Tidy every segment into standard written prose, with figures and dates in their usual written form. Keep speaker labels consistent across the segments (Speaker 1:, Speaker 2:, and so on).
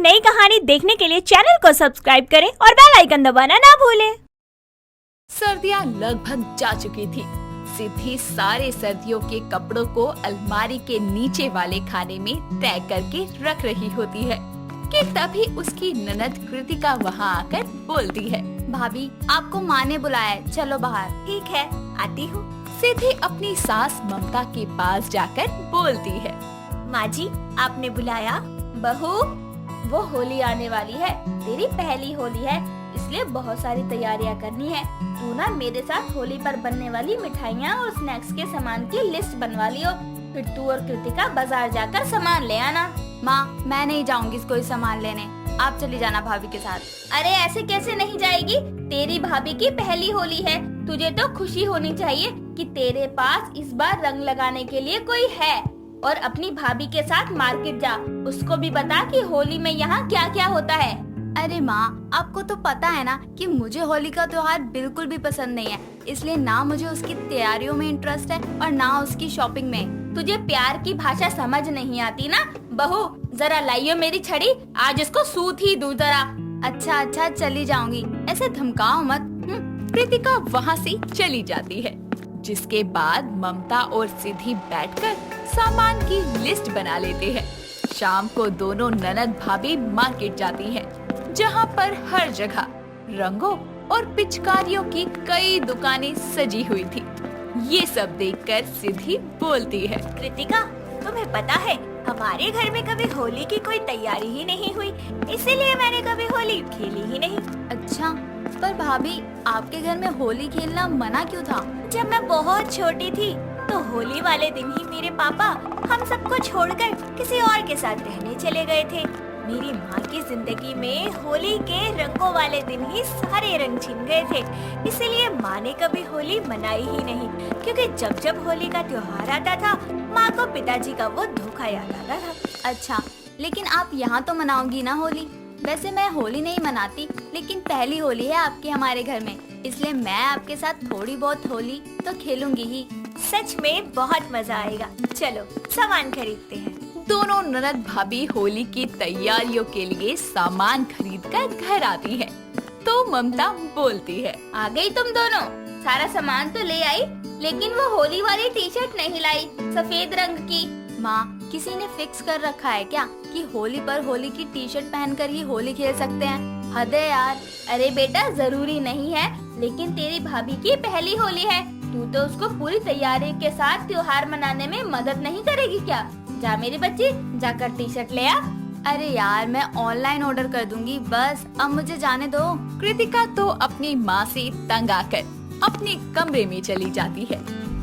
Speaker 1: नई कहानी देखने के लिए चैनल को सब्सक्राइब करें और बेल आइकन दबाना ना भूलें।
Speaker 2: सर्दियाँ लगभग जा चुकी थी। सिद्धि सारे सर्दियों के कपड़ों को अलमारी के नीचे वाले खाने में तय करके रख रही होती है कि तभी उसकी ननद कृतिका वहाँ आकर बोलती है,
Speaker 3: भाभी आपको माँ ने बुलाया है, चलो बाहर।
Speaker 1: ठीक है, आती हूँ।
Speaker 2: सिद्धि अपनी सास ममता के पास जाकर बोलती है,
Speaker 1: माँ जी आपने बुलाया?
Speaker 3: बहू, वो होली आने वाली है, तेरी पहली होली है, इसलिए बहुत सारी तैयारियां करनी है। तू ना मेरे साथ होली पर बनने वाली मिठाइयाँ और स्नैक्स के सामान की लिस्ट बनवा लियो। फिर तू और कृतिका बाजार जाकर सामान ले आना। माँ, मैं नहीं जाऊंगी कोई सामान लेने, आप चली जाना भाभी के साथ। अरे ऐसे कैसे नहीं जाएगी, तेरी भाभी की पहली होली है, तुझे तो खुशी होनी चाहिए कि तेरे पास इस बार रंग लगाने के लिए कोई है। और अपनी भाभी के साथ मार्केट जा, उसको भी बता कि होली में यहाँ क्या क्या होता है। अरे माँ, आपको तो पता है ना कि मुझे होली का त्योहार बिल्कुल भी पसंद नहीं है, इसलिए ना मुझे उसकी तैयारियों में इंटरेस्ट है और ना उसकी शॉपिंग में। तुझे प्यार की भाषा समझ नहीं आती ना बहू, जरा लाइयो मेरी छड़ी, आज इसको सूत ही दूं जरा। अच्छा अच्छा, चली जाऊंगी, ऐसे धमकाओ मत।
Speaker 2: कृतिका वहाँ से चली जाती है, जिसके बाद ममता और सिद्धि बैठकर सामान की लिस्ट बना लेते हैं। शाम को दोनों ननद भाभी मार्केट जाती हैं, जहाँ पर हर जगह रंगों और पिचकारियों की कई दुकानें सजी हुई थी। ये सब देखकर सिद्धि बोलती है,
Speaker 1: कृतिका तुम्हें पता है हमारे घर में कभी होली की कोई तैयारी ही नहीं हुई, इसीलिए मैंने कभी होली खेली ही नहीं।
Speaker 3: अच्छा, पर भाभी आपके घर में होली खेलना मना क्यों था?
Speaker 1: जब मैं बहुत छोटी थी तो होली वाले दिन ही मेरे पापा हम सबको छोड़कर किसी और के साथ रहने चले गए थे। मेरी माँ की जिंदगी में होली के रंगों वाले दिन ही सारे रंग छिन गए थे, इसीलिए माँ ने कभी होली मनाई ही नहीं, क्योंकि जब जब होली का त्योहार आता था माँ को पिताजी का वो धोखा याद आता था।
Speaker 3: अच्छा, लेकिन आप यहाँ तो मनाओगी ना होली? वैसे मैं होली नहीं मनाती, लेकिन पहली होली है आपके हमारे घर में, इसलिए मैं आपके साथ थोड़ी बहुत होली तो खेलूंगी ही।
Speaker 1: सच में बहुत मजा आएगा, चलो सामान खरीदते हैं।
Speaker 2: दोनों ननद भाभी होली की तैयारियों के लिए सामान खरीद कर घर आती है, तो ममता बोलती है,
Speaker 3: आ गई तुम दोनों? सारा सामान तो ले आई, लेकिन वो होली वाली टी शर्ट नहीं लाई, सफेद रंग की। माँ, किसी ने फिक्स कर रखा है क्या कि होली पर होली की टी शर्ट पहनकर ही होली खेल सकते हैं? हद है यार। अरे बेटा, जरूरी नहीं है, लेकिन तेरी भाभी की पहली होली है, तू तो उसको पूरी तैयारी के साथ त्योहार मनाने में मदद नहीं करेगी क्या? जा मेरी बच्ची, जाकर टी शर्ट ले आ। अरे यार, मैं ऑनलाइन ऑर्डर कर दूंगी, बस अब मुझे जाने दो।
Speaker 2: कृतिका तो अपनी माँ से तंग आकर अपने कमरे में चली जाती है।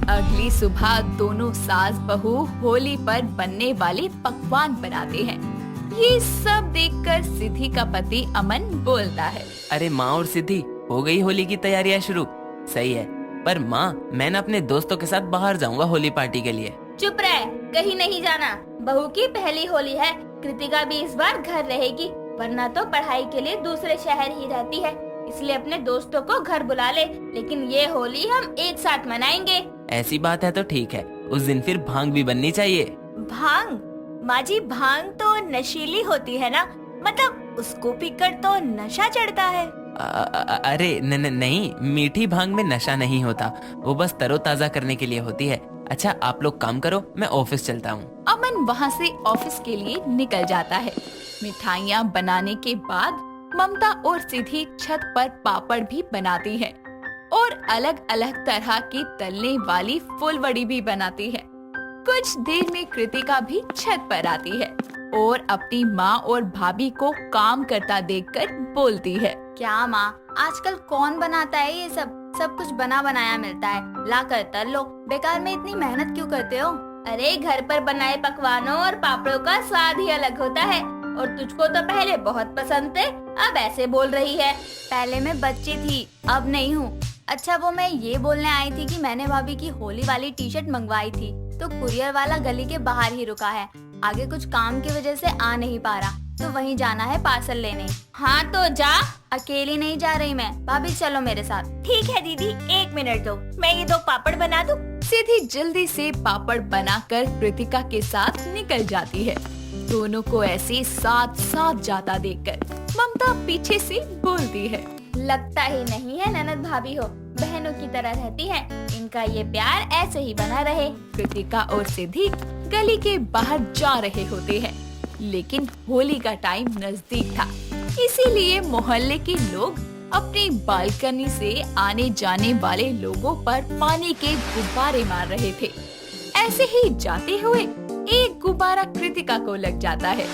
Speaker 2: अगली सुबह दोनों सास बहू होली पर बनने वाले पकवान बनाते हैं। ये सब देखकर सिद्धि का पति अमन बोलता है,
Speaker 4: अरे माँ और सिद्धि, हो गई होली की तैयारियां शुरू? सही है, पर माँ मैं ना अपने दोस्तों के साथ बाहर जाऊंगा होली पार्टी के लिए।
Speaker 3: चुप रह, कहीं नहीं जाना, बहू की पहली होली है। कृतिका भी इस बार घर रहेगी, वरना तो पढ़ाई के लिए दूसरे शहर ही रहती है, इसलिए अपने दोस्तों को घर बुला ले, लेकिन ये होली हम एक साथ मनाएंगे।
Speaker 4: ऐसी बात है तो ठीक है, उस दिन फिर भांग भी बननी चाहिए।
Speaker 1: भांग? माँ जी, भांग तो नशीली होती है ना, मतलब उसको पीकर तो नशा चढ़ता है।
Speaker 4: अरे नहीं, मीठी भांग में नशा नहीं होता, वो बस तरोताजा करने के लिए होती है। अच्छा आप लोग काम करो, मैं ऑफिस चलता हूँ।
Speaker 2: अमन वहाँ से ऑफिस के लिए निकल जाता है। मिठाइयाँ बनाने के बाद ममता और सिद्धि छत पर पापड़ भी बनाती है और अलग अलग तरह की तलने वाली फुलवड़ी भी बनाती है। कुछ देर में कृतिका भी छत पर आती है और अपनी माँ और भाभी को काम करता देखकर बोलती है,
Speaker 3: क्या माँ, आजकल कौन बनाता है ये सब? सब कुछ बना बनाया मिलता है, ला कर तल लो, बेकार में इतनी मेहनत क्यों करते हो? अरे घर पर बनाए पकवानों और पापड़ों का स्वाद ही अलग होता है, और तुझको तो पहले बहुत पसंद थे, अब ऐसे बोल रही है। पहले मैं बच्ची थी, अब नहीं हूँ। अच्छा, वो मैं ये बोलने आई थी कि मैंने भाभी की होली वाली टी शर्ट मंगवाई थी, तो कुरियर वाला गली के बाहर ही रुका है, आगे कुछ काम की वजह से आ नहीं पा रहा, तो वहीं जाना है पार्सल लेने। हाँ तो जा। अकेली नहीं जा रही मैं, भाभी चलो मेरे साथ।
Speaker 1: ठीक है दीदी, 1 मिनट दो, मैं ये 2 पापड़ बना दूं।
Speaker 2: सिद्धि जल्दी से पापड़ बनाकर कृतिका के साथ निकल जाती है। दोनों को ऐसे साथ साथ जाता देखकर ममता पीछे से बोलती है,
Speaker 3: लगता ही नहीं है ननद भाभी हो, बहनों की तरह रहती हैं। इनका ये प्यार ऐसे ही बना रहे।
Speaker 2: कृतिका और सिद्धि गली के बाहर जा रहे होते हैं, लेकिन होली का टाइम नजदीक था, इसीलिए मोहल्ले के लोग अपनी बालकनी से आने जाने वाले लोगों पर पानी के गुब्बारे मार रहे थे। ऐसे ही जाते हुए एक गुब्बारा कृतिका को लग जाता है,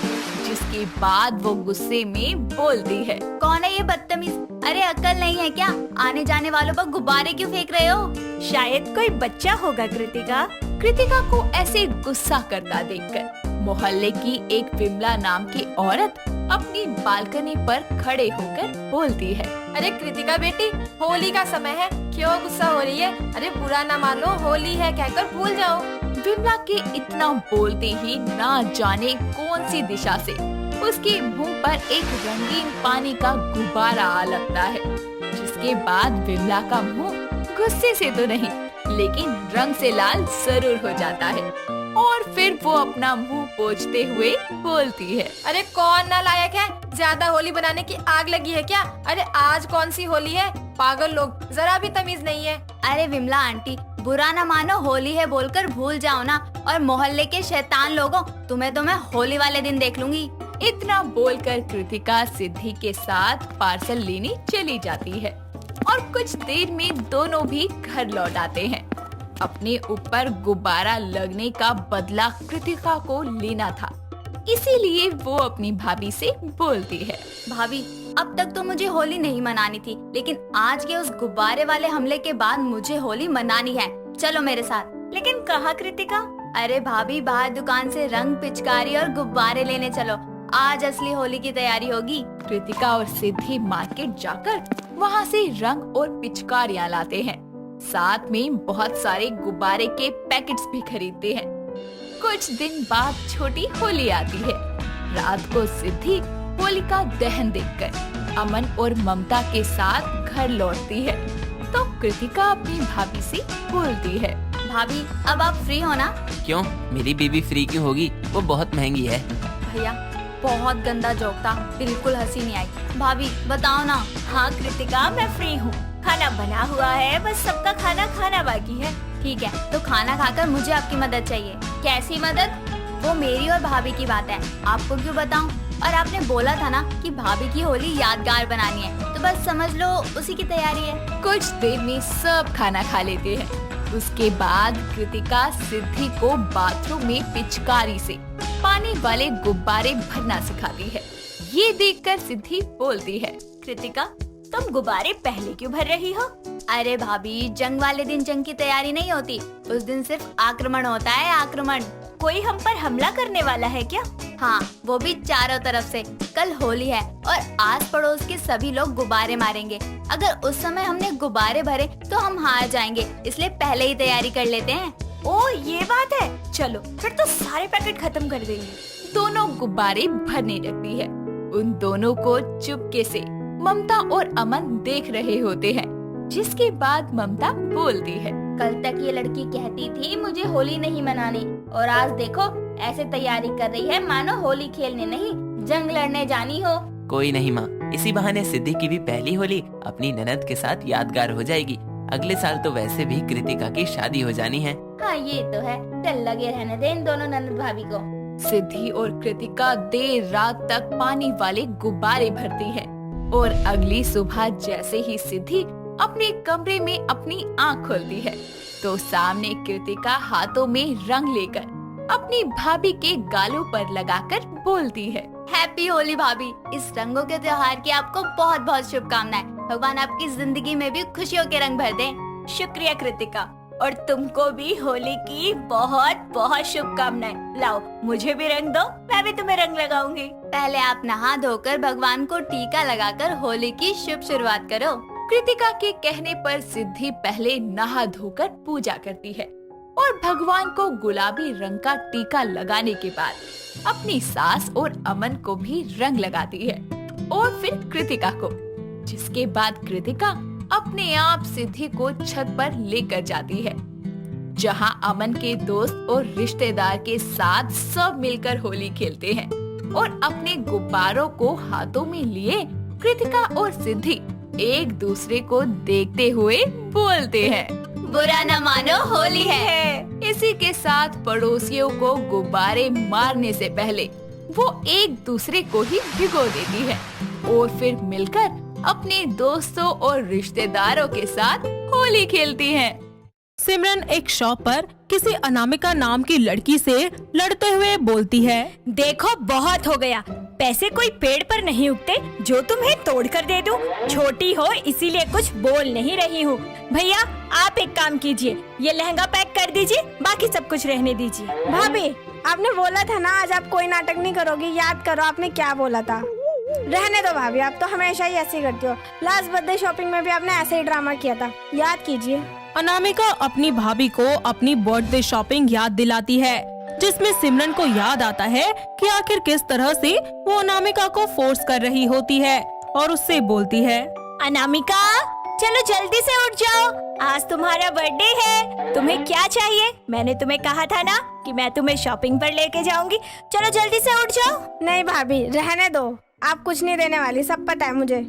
Speaker 2: जिसके बाद वो गुस्से में बोलती है,
Speaker 3: कौन है ये बदतमीज? अरे अक्ल नहीं है क्या? आने जाने वालों पर गुब्बारे क्यों फेंक रहे हो?
Speaker 1: शायद कोई बच्चा होगा कृतिका।
Speaker 2: कृतिका को ऐसे गुस्सा करता देखकर मोहल्ले की एक विमला नाम की औरत अपनी बालकनी पर खड़े होकर बोलती है,
Speaker 5: अरे कृतिका बेटी, होली का समय है, क्यों गुस्सा हो रही है? अरे बुरा ना मानो, होली है कहकर भूल जाओ।
Speaker 2: विमला के इतना बोलते ही ना जाने कौन सी दिशा से उसके मुंह पर एक रंगीन पानी का गुब्बारा आ लगता है, जिसके बाद विमला का मुंह गुस्से से तो नहीं लेकिन रंग से लाल जरूर हो जाता है और फिर वो अपना मुंह पोंछते हुए बोलती है,
Speaker 5: अरे कौन नालायक है? ज्यादा होली बनाने की आग लगी है क्या? अरे आज कौन सी होली है? पागल लोग, जरा भी तमीज नहीं है।
Speaker 3: अरे विमला आंटी, बुरा ना मानो, होली है बोलकर भूल जाओ ना। और मोहल्ले के शैतान लोगों, तुम्हें तो मैं होली वाले दिन देख लूंगी।
Speaker 2: इतना बोलकर कृतिका सिद्धि के साथ पार्सल लेने चली जाती है और कुछ देर में दोनों भी घर लौट आते हैं। अपने ऊपर गुब्बारा लगने का बदला कृतिका को लेना था, इसीलिए वो अपनी भाभी से बोलती है,
Speaker 3: भाभी, अब तक तो मुझे होली नहीं मनानी थी, लेकिन आज के उस गुब्बारे वाले हमले के बाद मुझे होली मनानी है। चलो मेरे साथ।
Speaker 1: लेकिन कहाँ कृतिका?
Speaker 3: अरे भाभी, बाहर दुकान से रंग, पिचकारी और गुब्बारे लेने चलो। आज असली होली की तैयारी होगी।
Speaker 2: कृतिका और सिद्धि मार्केट जाकर वहाँ से रंग और पिचकारियाँ लाते हैं, साथ में बहुत सारे गुब्बारे के पैकेट्स भी खरीदते हैं। कुछ दिन बाद छोटी होली आती है। रात को सिद्धि होलिका दहन देखकर अमन और ममता के साथ घर लौटती है, तो कृतिका अपनी भाभी से बोलती है,
Speaker 3: भाभी, अब आप फ्री हो ना?
Speaker 4: क्यों, मेरी बीबी फ्री क्यों होगी? वो बहुत महंगी है।
Speaker 3: भैया, बहुत गंदा जोक था, बिल्कुल हंसी नहीं आई। भाभी बताओ ना।
Speaker 1: हाँ कृतिका, मैं फ्री हूँ। खाना बना हुआ है, बस सबका खाना खाना बाकी है।
Speaker 3: ठीक है, तो खाना खाकर मुझे आपकी मदद चाहिए। कैसी मदद? वो मेरी और भाभी की बात है, आपको क्यों बताऊं? और आपने बोला था ना कि भाभी की होली यादगार बनानी है, तो बस समझ लो उसी की तैयारी है।
Speaker 2: कुछ देर में सब खाना खा लेते हैं। उसके बाद कृतिका सिद्धि को बाथरूम में पिचकारी से पानी वाले गुब्बारे भरना सिखाती है। ये देखकर सिद्धि बोलती है,
Speaker 1: कृतिका, तुम गुब्बारे पहले क्यों भर रही हो?
Speaker 3: अरे भाभी, जंग वाले दिन जंग की तैयारी नहीं होती, उस दिन सिर्फ आक्रमण होता है, आक्रमण।
Speaker 1: कोई हम पर हमला करने वाला है क्या?
Speaker 3: हाँ, वो भी चारों तरफ से। कल होली है और आस पड़ोस के सभी लोग गुब्बारे मारेंगे। अगर उस समय हमने गुब्बारे भरे तो हम हार जाएंगे, इसलिए पहले ही तैयारी कर लेते हैं।
Speaker 1: ओ, ये बात है। चलो फिर तो सारे पैकेट खत्म कर देंगे।
Speaker 2: दोनों गुब्बारे भरने लगती है। उन दोनों को चुपके से ममता और अमन देख रहे होते हैं, जिसके बाद ममता बोलती है,
Speaker 3: कल तक ये लड़की कहती थी मुझे होली नहीं मनानी, और आज देखो ऐसे तैयारी कर रही है मानो होली खेलने नहीं जंग लड़ने जानी हो।
Speaker 4: कोई नहीं माँ, इसी बहाने सिद्धि की भी पहली होली अपनी ननद के साथ यादगार हो जाएगी। अगले साल तो वैसे भी कृतिका की शादी हो जानी है।
Speaker 3: हाँ ये तो है, चल लगे रहने दे इन दोनों ननद भाभी को।
Speaker 2: सिद्धि और कृतिका देर रात तक पानी वाले गुब्बारे भरती है और अगली सुबह जैसे ही सिद्धि अपने कमरे में अपनी आँख खोलती है तो सामने कृतिका हाथों में रंग लेकर अपनी भाभी के गालों पर लगाकर बोलती है,
Speaker 3: हैप्पी होली भाभी। इस रंगों के त्योहार की आपको बहुत बहुत शुभकामनाएं। भगवान आपकी जिंदगी में भी खुशियों के रंग भर दें।
Speaker 1: शुक्रिया कृतिका, और तुमको भी होली की बहुत बहुत शुभकामनाएं। लाओ मुझे भी रंग दो, मैं भी तुम्हें रंग लगाऊंगी।
Speaker 3: पहले आप नहा धोकर भगवान को टीका लगाकर होली की शुभ शुरुआत करो।
Speaker 2: कृतिका के कहने पर सिद्धि पहले नहा धोकर पूजा करती है और भगवान को गुलाबी रंग का टीका लगाने के बाद अपनी सास और अमन को भी रंग लगाती है और फिर कृतिका को, जिसके बाद कृतिका अपने आप सिद्धि को छत पर लेकर जाती है। जहां अमन के दोस्त और रिश्तेदार के साथ सब मिलकर होली खेलते हैं और अपने गुब्बारों को हाथों में लिए कृतिका और सिद्धि एक दूसरे को देखते हुए बोलते हैं,
Speaker 1: बुरा न मानो होली है।
Speaker 2: इसी के साथ पड़ोसियों को गुब्बारे मारने से पहले वो एक दूसरे को ही भिगो देती है और फिर मिलकर अपने दोस्तों और रिश्तेदारों के साथ होली खेलती हैं।
Speaker 6: सिमरन एक शॉप पर किसी अनामिका नाम की लड़की से लड़ते हुए बोलती है,
Speaker 1: देखो बहुत हो गया, पैसे कोई पेड़ पर नहीं उगते जो तुम्हें तोड़ कर दे दूं। छोटी हो इसीलिए कुछ बोल नहीं रही हूँ। भैया आप एक काम कीजिए, ये लहंगा पैक कर दीजिए, बाकी सब कुछ रहने दीजिए।
Speaker 3: भाभी आपने बोला था ना आज आप कोई नाटक नहीं करोगी, याद करो आपने क्या बोला था। रहने दो भाभी, आप तो हमेशा ही ऐसे ही करती हो। लास्ट बर्थडे शॉपिंग में भी आपने ऐसे ही ड्रामा किया था, याद कीजिए।
Speaker 6: अनामिका अपनी भाभी को अपनी बर्थडे शॉपिंग याद दिलाती है, जिसमें सिमरन को याद आता है कि आखिर किस तरह से वो अनामिका को फोर्स कर रही होती है और उससे बोलती है,
Speaker 1: अनामिका चलो जल्दी से उठ जाओ, आज तुम्हारा बर्थडे है। तुम्हें क्या चाहिए? मैंने तुम्हें कहा था ना कि मैं तुम्हें शॉपिंग पर लेके जाऊंगी। चलो जल्दी से उठ जाओ।
Speaker 3: नहीं भाभी रहने दो, आप कुछ नहीं देने वाली, सब पता है मुझे।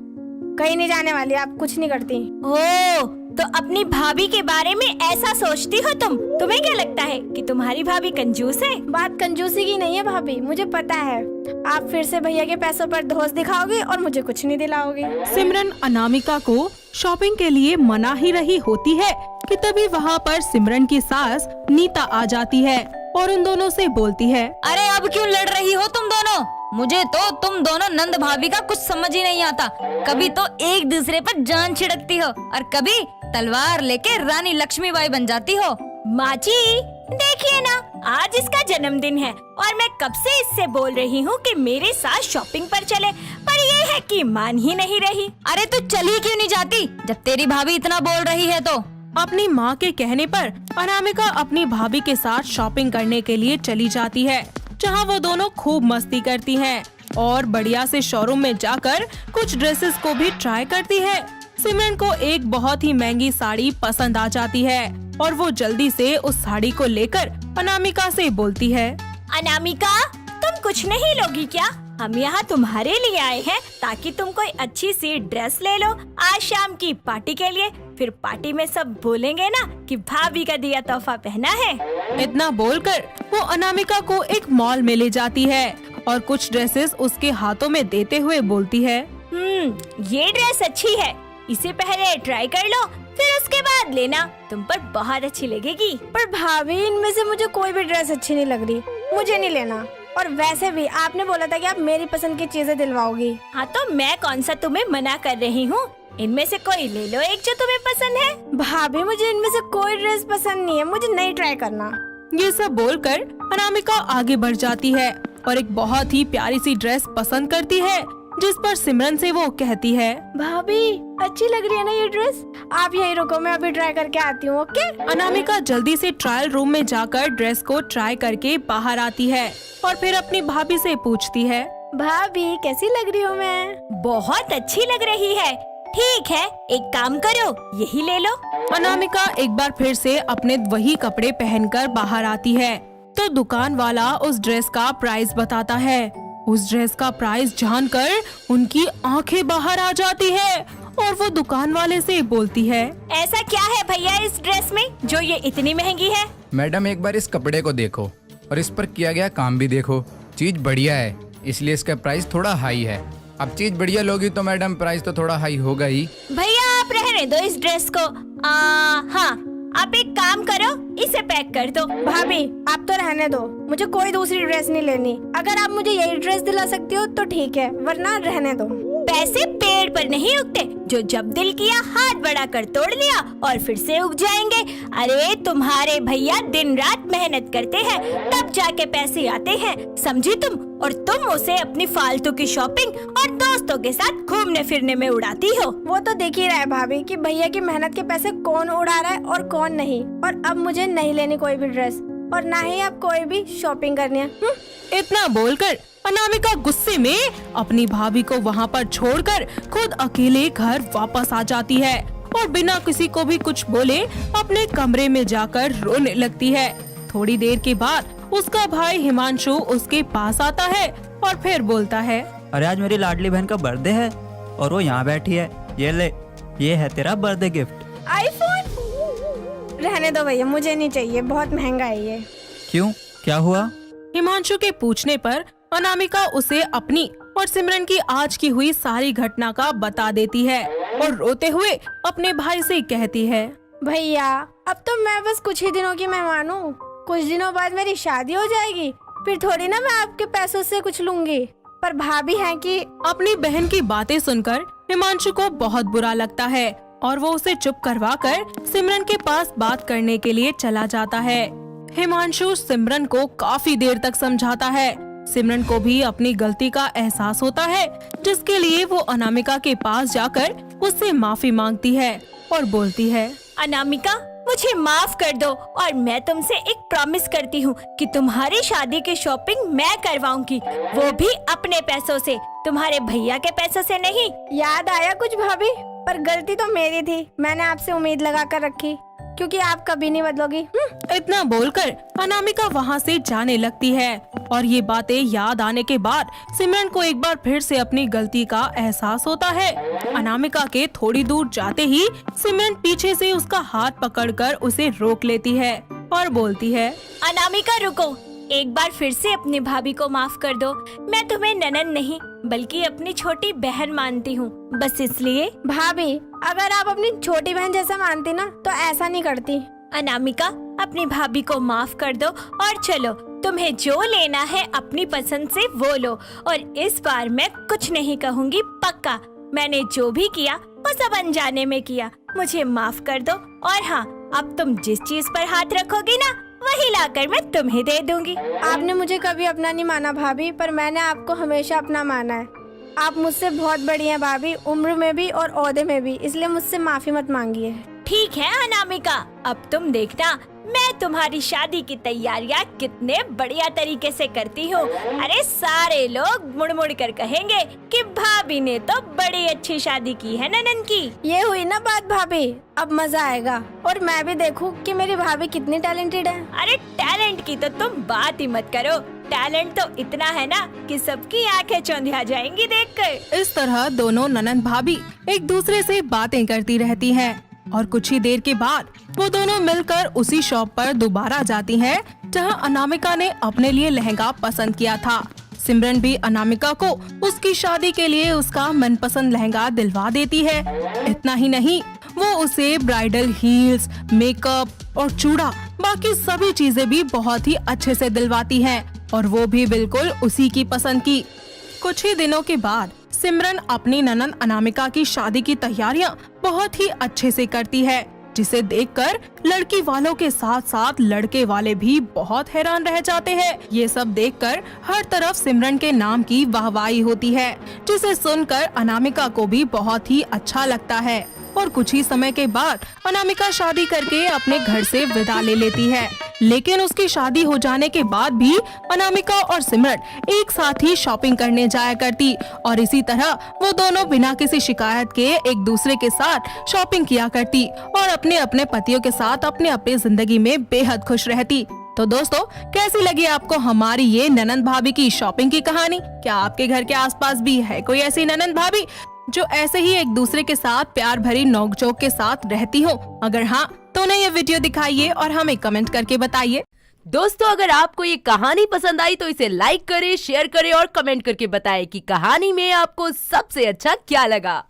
Speaker 3: कहीं नहीं जाने वाली, आप कुछ नहीं करती।
Speaker 1: ओ तो अपनी भाभी के बारे में ऐसा सोचती हो तुम? तुम्हें क्या लगता है कि तुम्हारी भाभी कंजूस है?
Speaker 3: बात कंजूसी की नहीं है भाभी, मुझे पता है। आप फिर से भैया के पैसों पर धौंस दिखाओगे और मुझे कुछ नहीं दिलाओगे।
Speaker 6: सिमरन अनामिका को शॉपिंग के लिए मना ही रही होती है कि तभी वहाँ पर सिमरन की सास नीता आ जाती है और उन दोनों से बोलती है,
Speaker 7: अरे अब क्यों लड़ रही हो तुम दोनों? मुझे तो तुम दोनों नंद भाभी का कुछ समझ ही नहीं आता। कभी तो एक दूसरे पर जान छिड़कती हो और कभी तलवार लेके रानी लक्ष्मीबाई बन जाती हो।
Speaker 1: माँ जी देखिए ना, आज इसका जन्मदिन है और मैं कब से इससे बोल रही हूँ कि मेरे साथ शॉपिंग पर चले, पर ये है कि मान ही नहीं रही।
Speaker 7: अरे तू चली क्यों नहीं जाती जब तेरी भाभी इतना बोल रही है तो?
Speaker 6: अपनी माँ के कहने पर अनामिका अपनी भाभी के साथ शॉपिंग करने के लिए चली जाती है, जहाँ वो दोनों खूब मस्ती करती हैं और बढ़िया से शोरूम में जाकर कुछ ड्रेसेस को भी ट्राई करती है। सिमरन को एक बहुत ही महंगी साड़ी पसंद आ जाती है और वो जल्दी से उस साड़ी को लेकर अनामिका से बोलती है,
Speaker 1: अनामिका तुम कुछ नहीं लोगी क्या? हम यहाँ तुम्हारे लिए आए हैं ताकि तुम कोई अच्छी सी ड्रेस ले लो आज शाम की पार्टी के लिए। फिर पार्टी में सब बोलेंगे ना कि भाभी का दिया तोहफा पहना है।
Speaker 6: इतना बोलकर वो अनामिका को एक मॉल में ले जाती है और कुछ ड्रेसेस उसके हाथों में देते हुए बोलती है,
Speaker 1: ये ड्रेस अच्छी है, इसे पहले ट्राई कर लो, फिर उसके बाद लेना, तुम पर बहुत अच्छी लगेगी।
Speaker 3: पर भाभी इनमें से मुझे कोई भी ड्रेस अच्छी नहीं लग रही, मुझे नहीं लेना। और वैसे भी आपने बोला था कि आप मेरी पसंद की चीजें दिलवाओगी।
Speaker 1: हाँ तो मैं कौन सा तुम्हें मना कर रही हूँ, इनमें से कोई ले लो एक जो तुम्हें पसंद है।
Speaker 3: भाभी मुझे इनमें से कोई ड्रेस पसंद नहीं है, मुझे नहीं ट्राई करना।
Speaker 6: ये सब बोलकर अनामिका आगे बढ़ जाती है और एक बहुत ही प्यारी सी ड्रेस पसंद करती है, जिस पर सिमरन से वो कहती है,
Speaker 3: भाभी अच्छी लग रही है ना ये ड्रेस, आप यही रुको मैं अभी ट्राई करके आती हूँ। ओके।
Speaker 6: अनामिका जल्दी से ट्रायल रूम में जाकर ड्रेस को ट्राई करके बाहर आती है और फिर अपनी भाभी से पूछती है,
Speaker 3: भाभी कैसी लग रही हूँ मैं?
Speaker 1: बहुत अच्छी लग रही है। ठीक है एक काम करो यही ले लो।
Speaker 6: अनामिका एक बार फिर से अपने वही कपड़े पहनकर बाहर आती है तो दुकान वाला उस ड्रेस का प्राइस बताता है। उस ड्रेस का प्राइस जानकर उनकी आंखें बाहर आ जाती है और वो दुकान वाले से बोलती है,
Speaker 1: ऐसा क्या है भैया इस ड्रेस में जो ये इतनी महंगी है?
Speaker 8: मैडम एक बार इस कपड़े को देखो और इस पर किया गया काम भी देखो, चीज बढ़िया है इसलिए इसका प्राइस थोड़ा हाई है। अब चीज बढ़िया लोगी तो मैडम प्राइस तो थोड़ा हाई होगा ही।
Speaker 1: भैया आप रहने दो इस ड्रेस को। हाँ आप एक काम करो इसे पैक कर दो।
Speaker 3: भाभी आप तो रहने दो, मुझे कोई दूसरी ड्रेस नहीं लेनी। अगर आप मुझे यही ड्रेस दिला सकती हो तो ठीक है, वरना रहने दो।
Speaker 1: पैसे पेड़ पर नहीं उगते, जो जब दिल किया हाथ बढ़ाकर तोड़ लिया और फिर से उग जाएंगे। अरे तुम्हारे भैया दिन रात मेहनत करते हैं तब जाके पैसे आते हैं, समझी तुम? और तुम उसे अपनी फालतू की शॉपिंग और दोस्तों के साथ घूमने फिरने में उड़ाती हो।
Speaker 3: वो तो देख ही रहा है भाभी कि भैया की मेहनत के पैसे कौन उड़ा रहा है और कौन नहीं। और अब मुझे नहीं लेनी कोई भी ड्रेस और ना ही अब कोई भी शॉपिंग करनी है।
Speaker 6: इतना बोलकर अनामिका गुस्से में अपनी भाभी को वहाँ पर छोड़कर खुद अकेले घर वापस आ जाती है और बिना किसी को भी कुछ बोले अपने कमरे में जाकर रोने लगती है। थोड़ी देर के बाद उसका भाई हिमांशु उसके पास आता है और फिर बोलता है,
Speaker 9: अरे आज मेरी लाडली बहन का बर्थडे है और वो यहाँ बैठी है, ये ले, ये है तेरा बर्थडे गिफ्ट।
Speaker 5: आईफोन? रहने दो भैया, मुझे नहीं चाहिए, बहुत महंगा है ये।
Speaker 9: क्यों, क्या हुआ?
Speaker 6: हिमांशु के पूछने पर अनामिका उसे अपनी और सिमरन की आज की हुई सारी घटना का बता देती है और रोते हुए अपने भाई से कहती है,
Speaker 5: भैया अब तो मैं बस कुछ ही दिनों की मेहमान हूँ, कुछ दिनों बाद मेरी शादी हो जाएगी, फिर थोड़ी ना मैं आपके पैसों से कुछ लूंगी। पर भाभी है कि
Speaker 6: अपनी बहन की बातें सुनकर हिमांशु को बहुत बुरा लगता है और वो उसे चुप करवाकर सिमरन के पास बात करने के लिए चला जाता है। हिमांशु सिमरन को काफी देर तक समझाता है। सिमरन को भी अपनी गलती का एहसास होता है, जिसके लिए वो अनामिका के पास जाकर उससे माफी मांगती है और बोलती है,
Speaker 1: अनामिका मुझे माफ कर दो और मैं तुमसे एक प्रॉमिस करती हूँ कि तुम्हारी शादी की शॉपिंग मैं करवाऊंगी, वो भी अपने पैसों से, तुम्हारे भैया के पैसों से नहीं।
Speaker 5: याद आया कुछ भाभी, पर गलती तो मेरी थी, मैंने आपसे उम्मीद लगा कर रखी, क्योंकि आप कभी नहीं बदलोगी।
Speaker 6: इतना बोलकर अनामिका वहाँ से जाने लगती है और ये बातें याद आने के बाद सिमरन को एक बार फिर से अपनी गलती का एहसास होता है। अनामिका के थोड़ी दूर जाते ही सिमरन पीछे से उसका हाथ पकड़कर उसे रोक लेती है और बोलती है,
Speaker 1: अनामिका रुको, एक बार फिर से अपनी भाभी को माफ कर दो। मैं तुम्हें ननद नहीं बल्कि अपनी छोटी बहन मानती हूँ, बस इसलिए।
Speaker 5: भाभी अगर आप अपनी छोटी बहन जैसा मानती ना तो ऐसा नहीं करती।
Speaker 1: अनामिका अपनी भाभी को माफ कर दो और चलो, तुम्हें जो लेना है अपनी पसंद से वो लो, और इस बार मैं कुछ नहीं कहूँगी, पक्का। मैंने जो भी किया वो सब अनजाने में किया, मुझे माफ कर दो। और हाँ, अब तुम जिस चीज पर हाथ रखोगी ना वही लाकर मैं तुम्हें दे दूंगी।
Speaker 5: आपने मुझे कभी अपना नहीं माना भाभी, पर मैंने आपको हमेशा अपना माना है। आप मुझसे बहुत बड़ी हैं भाभी, उम्र में भी और ओहदे में भी, इसलिए मुझसे माफी मत मांगिए।
Speaker 1: ठीक है अनामिका, अब तुम देखना मैं तुम्हारी शादी की तैयारियां कितने बढ़िया तरीके से करती हूँ। अरे सारे लोग मुड़ मुड़ कर कहेंगे कि भाभी ने तो बड़ी अच्छी शादी की है ननन की।
Speaker 5: ये हुई ना बात भाभी, अब मजा आएगा और मैं भी देखूं कि मेरी भाभी कितनी टैलेंटेड है।
Speaker 1: अरे टैलेंट की तो तुम बात ही मत करो, टैलेंट तो इतना है ना कि सबकी आंखें चौंधिया जाएंगी देखकर।
Speaker 6: इस तरह दोनों ननंद भाभी एक दूसरे से बातें करती रहती हैं और कुछ ही देर के बाद वो दोनों मिलकर उसी शॉप पर दोबारा जाती हैं जहां अनामिका ने अपने लिए लहंगा पसंद किया था। सिमरन भी अनामिका को उसकी शादी के लिए उसका मनपसंद लहंगा दिलवा देती है। इतना ही नहीं, वो उसे ब्राइडल हील्स, मेकअप और चूड़ा, बाकी सभी चीजें भी बहुत ही अच्छे से दिलवाती है और वो भी बिल्कुल उसी की पसंद की। कुछ ही दिनों के बाद सिमरन अपनी ननंद अनामिका की शादी की तैयारियां बहुत ही अच्छे से करती है, जिसे देखकर लड़की वालों के साथ साथ लड़के वाले भी बहुत हैरान रह जाते हैं। ये सब देखकर हर तरफ सिमरन के नाम की वाहवाही होती है, जिसे सुनकर अनामिका को भी बहुत ही अच्छा लगता है। और कुछ ही समय के बाद अनामिका शादी करके अपने घर से विदा ले लेती है, लेकिन उसकी शादी हो जाने के बाद भी अनामिका और सिमरन एक साथ ही शॉपिंग करने जाया करती और इसी तरह वो दोनों बिना किसी शिकायत के एक दूसरे के साथ शॉपिंग किया करती और अपने अपने पतियों के साथ अपने अपनी जिंदगी में बेहद खुश रहती। तो दोस्तों, कैसी लगी आपको हमारी ये ननंद भाभी की शॉपिंग की कहानी? क्या आपके घर के आसपास भी है कोई ऐसी ननंद भाभी जो ऐसे ही एक दूसरे के साथ प्यार भरी नोकझोंक के साथ रहती हो? अगर हाँ, तो उन्हें ये वीडियो दिखाइए और हमें कमेंट करके बताइए।
Speaker 10: दोस्तों, अगर आपको ये कहानी पसंद आई तो इसे लाइक करें, शेयर करें और कमेंट करके बताएं कि कहानी में आपको सबसे अच्छा क्या लगा।